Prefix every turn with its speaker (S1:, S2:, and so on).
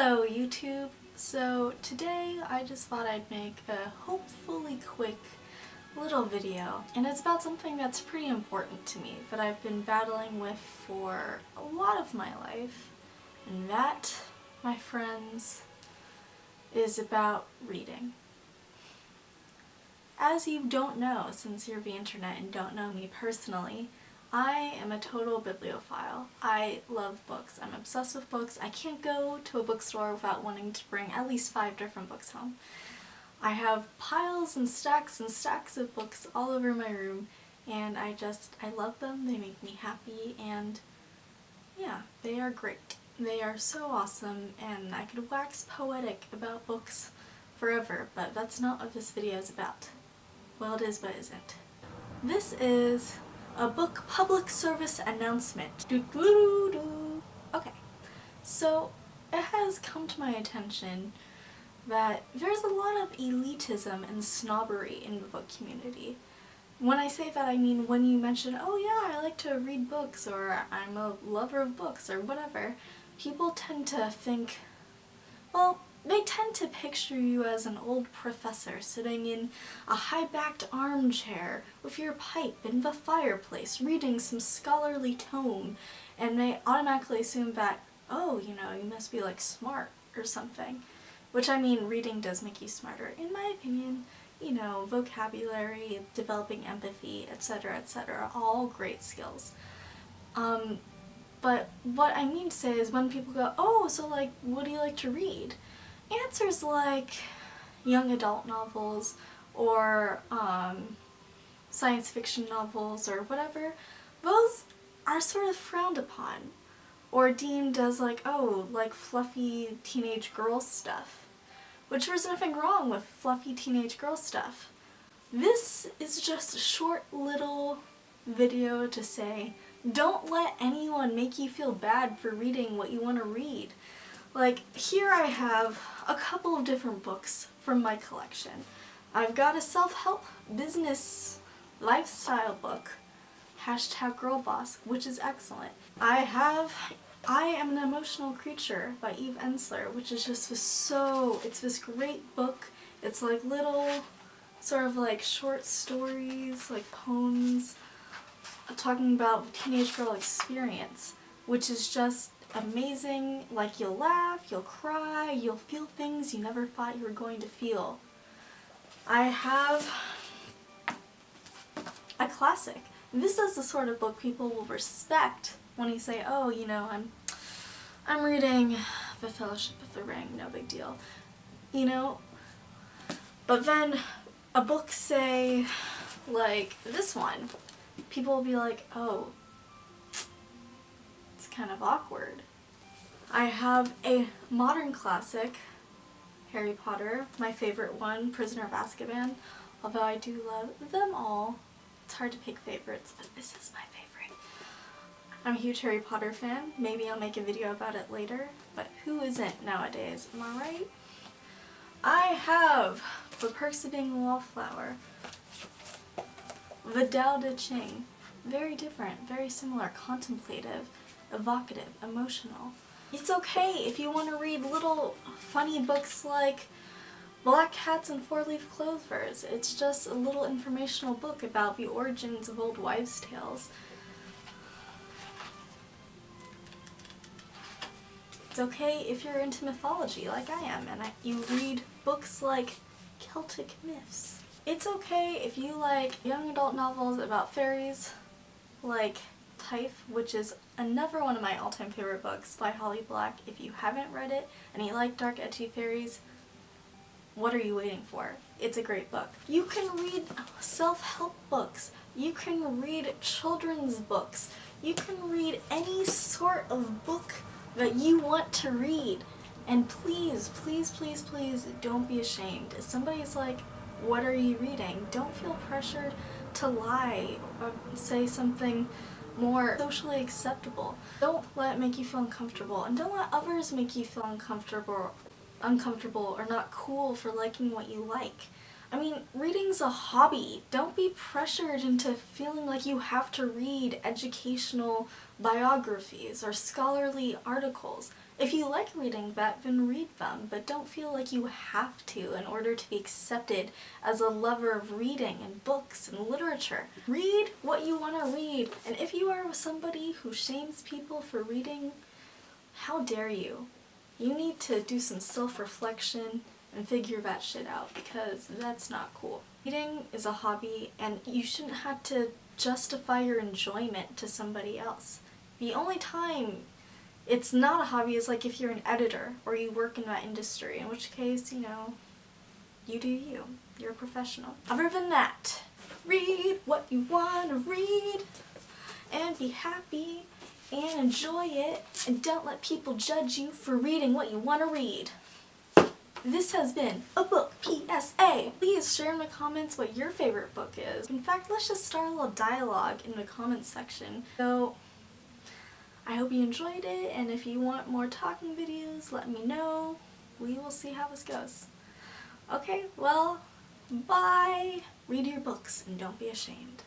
S1: Hello YouTube! So today I just thought I'd make a hopefully quick little video, and it's about something that's pretty important to me that I've been battling with for a lot of my life, and that, my friends, is about reading. As you don't know, since you're the internet and don't know me personally, I am a total bibliophile. I love books. I'm obsessed with books. I can't go to a bookstore without wanting to bring at least 5 different books home. I have piles and stacks of books all over my room, and I love them. They make me happy, and yeah, they are great. They are so awesome, and I could wax poetic about books forever, but that's not what this video is about. Well, it is, but it isn't. This is a book public service announcement. Okay, so it has come to my attention that there's a lot of elitism and snobbery in the book community. When I say that, I mean when you mention, oh yeah, I like to read books, or I'm a lover of books, or whatever, people tend to think, well, they tend to picture you as an old professor sitting in a high-backed armchair with your pipe in the fireplace reading some scholarly tome, and they automatically assume that, oh, you know, you must be like smart or something. Which, I mean, reading does make you smarter, in my opinion. You know, vocabulary, developing empathy, etc., all great skills. But what I mean to say is when people go, oh, so like, what do you like to read? Answers like young adult novels or science fiction novels or whatever, those are sort of frowned upon or deemed as like, oh, like fluffy teenage girl stuff. Which there's nothing wrong with fluffy teenage girl stuff. This is just a short little video to say, don't let anyone make you feel bad for reading what you want to read. Like, here I have a couple of different books from my collection. I've got a self-help business lifestyle book, #girlboss, which is excellent. I Am an Emotional Creature by Eve Ensler, which is just it's this great book. It's like little, sort of like short stories, like poems, talking about the teenage girl experience, which is just amazing. Like, you'll laugh, you'll cry, you'll feel things you never thought you were going to feel. I have a classic. This is the sort of book people will respect when you say, oh, you know, I'm reading The Fellowship of the Ring, no big deal. You know? But then a book, say, like this one, people will be like, oh, it's kind of awkward. I have a modern classic, Harry Potter, my favorite one, Prisoner of Azkaban, although I do love them all. It's hard to pick favorites, but this is my favorite. I'm a huge Harry Potter fan. Maybe I'll make a video about it later, but who isn't nowadays, am I right? I have The Perks of Being a Wallflower, the Tao Te Ching. Very different, very similar, contemplative, evocative, emotional. It's okay if you want to read little funny books like Black Cats and Four-Leaf Clovers. It's just a little informational book about the origins of old wives' tales. It's okay if you're into mythology like I am and you read books like Celtic myths. It's okay if you like young adult novels about fairies like Typh, which is another one of my all-time favorite books by Holly Black. If you haven't read it and you like dark, edgy fairies, what are you waiting for? It's a great book. You can read self-help books. You can read children's books. You can read any sort of book that you want to read. And please, please, please, please don't be ashamed. If somebody's like, what are you reading? Don't feel pressured to lie or say something more socially acceptable. Don't let it make you feel uncomfortable, and don't let others make you feel uncomfortable or not cool for liking what you like. I mean, reading's a hobby. Don't be pressured into feeling like you have to read educational biographies or scholarly articles. If you like reading that, then read them, but don't feel like you have to in order to be accepted as a lover of reading and books and literature. Read what you want to read, and if you are somebody who shames people for reading, how dare you? You need to do some self-reflection and figure that shit out, because that's not cool. Reading is a hobby, and you shouldn't have to justify your enjoyment to somebody else. The only time it's not a hobby is like if you're an editor or you work in that industry, in which case, you know, you do you. You're a professional. Other than that, read what you want to read and be happy and enjoy it, and don't let people judge you for reading what you want to read. This has been a book PSA. Please share in the comments what your favorite book is. In fact, let's just start a little dialogue in the comments section. So, I hope you enjoyed it, and if you want more talking videos, let me know. We will see how this goes. Okay, well, bye! Read your books and don't be ashamed.